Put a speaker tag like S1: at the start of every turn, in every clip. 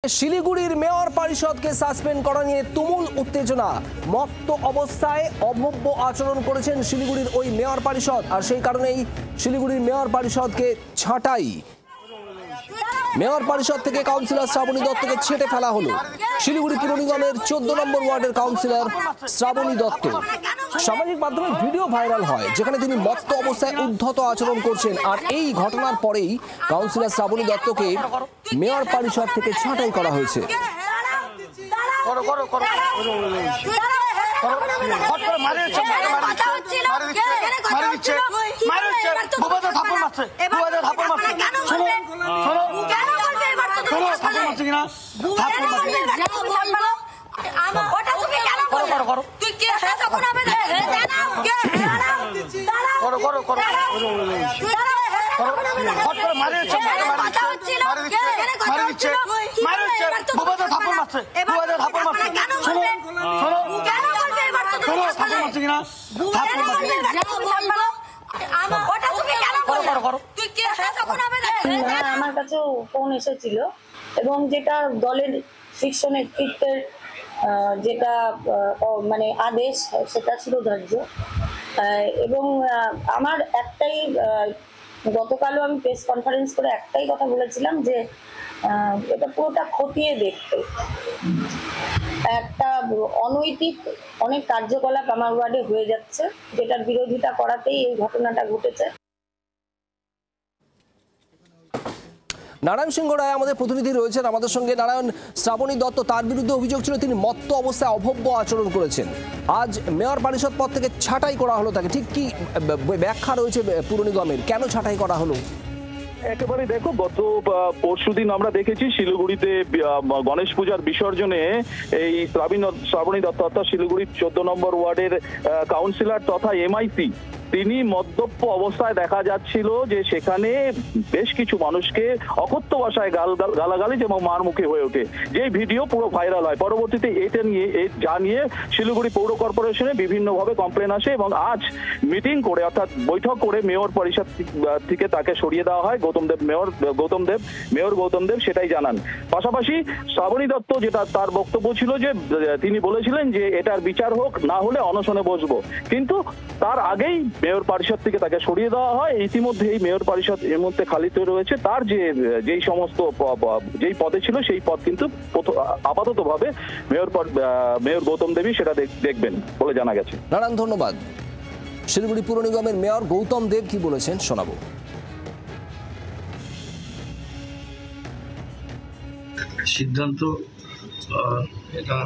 S1: শিলিগুড়ির mayor পরিষদকে suspend করা নিয়ে তুমুল উত্তেজনা। মত্ত অবস্থায় অভব্য আচরণ করেছেন শিলিগুড়ির ওই মেয়র পরিষদ, আর সেই কারণেই শিলিগুড়ির মেয়র পরিষদকে ছাঁটাই। মেয়র পরিষদ থেকে কাউন্সিলর শ্রাবণী দত্তকে ছেঁটে ফেলা হলো। শিলিগুড়ি পুর নিগমের 14 নম্বর ওয়ার্ডের কাউন্সিলর শ্রাবণী দত্ত সামাজিক মাধ্যমে ভিডিও ভাইরাল হয়, যেখানে তিনি মত্ত অবস্থায় উদ্ধত আচরণ করছেন। আর এই ঘটনার পরেই কাউন্সিলর শ্রাবণী দত্তকে মেয়র পরিষদ থেকে ছাঁটাই করা হয়েছে।
S2: আমার কাছেও ফোন এসেছিল এবং যেটা দলের শীর্ষ নেতৃত্বের যেটা মানে আদেশ সেটা শিরোধার্য। এবং আমার একটাই, গতকালও আমি প্রেস কনফারেন্স করে একটাই কথা বলেছিলাম যে এটা পুরোটা খতিয়ে দেখতে। একটা অনৈতিক অনেক কার্যকলাপ আমার ওয়ার্ডে হয়ে যাচ্ছে, যেটার বিরোধিতা করাতেই এই ঘটনাটা ঘটেছে।
S1: নারায়ণ সিংহ রায় আমাদের প্রতিনিধি রয়েছেন আমাদের সঙ্গে। নারায়ণ, শ্রাবণী দত্ত, তার বিরুদ্ধে অভিযোগ ছিল তিনি মত্ত অবস্থায় অভব্য আচরণ করেছেন। আজ মেয়র পরিষদ পদ থেকে ছাঁটাই করা হলো তাকে, ঠিক কি ব্যাখ্যা রয়েছে পুর নিগমের, কেন ছাঁটাই করা হলো?
S3: একেবারে দেখো, গত পরশুদিন আমরা দেখেছি শিলিগুড়িতে গণেশ পূজার বিসর্জনে এই শ্রাবণী দত্ত অর্থাৎ শিলিগুড়ির 14 নম্বর ওয়ার্ডের কাউন্সিলর তথা এমআইসি, তিনি মদ্যপ অবস্থায় দেখা যাচ্ছিল যে সেখানে বেশ কিছু মানুষকে অকথ্য ভাষায় গালাগালিজ এবং মারমুখী হয়ে ওঠে, যে ভিডিও পুরো ভাইরাল হয়। পরবর্তীতে এটা নিয়ে জানিয়ে শিলিগুড়ি পৌর কর্পোরেশনে বিভিন্নভাবে কমপ্লেন আসে এবং আজ মিটিং করে অর্থাৎ বৈঠক করে মেয়র পরিষদ থেকে তাকে সরিয়ে দেওয়া হয়। মেয়র গৌতম দেব সেটাই জানান। পাশাপাশি শ্রাবণী দত্ত, যেটা তার বক্তব্য ছিল যে তিনি বলেছিলেন যে এটার বিচার হোক, না হলে অনশনে বসবো, কিন্তু তার আগেই মেয়র পরিষদ থেকে তাকে সরিয়ে দেওয়া হয়। ইতিমধ্যে এই মেয়র পরিষদ এর মধ্যে খালি রয়েছে, তার যেই সমস্ত যেই পদে ছিল সেই পদ কিন্তু আপাতত ভাবে মেয়র গৌতম দেবী সেটা দেখবেন বলে জানা গেছে।
S1: নারায়ণ, ধন্যবাদ। শিলিগুড়ি পুর নিগমের মেয়র গৌতম দেব কি বলেছেন শোনাবো।
S4: সিদ্ধান্ত এটা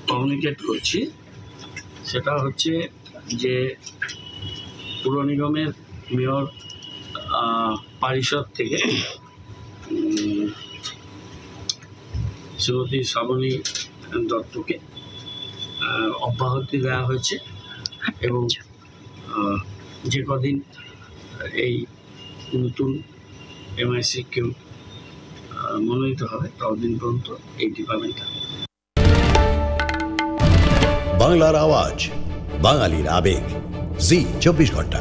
S4: কমিউনিকেট করছি, সেটা হচ্ছে যে পুর নিগমের মেয়র পরিষদ থেকে শ্রীমতী শ্রাবণী দত্তকে অব্যাহতি দেওয়া হয়েছে এবং যে কদিন এই নতুন এমআইসি কেউ মনোনীত হবে ততদিন পর্যন্ত এই ডিপার্টমেন্ট।
S5: বাংলার আওয়াজ, বাঙালির আবেগ, জি 24 ঘন্টা।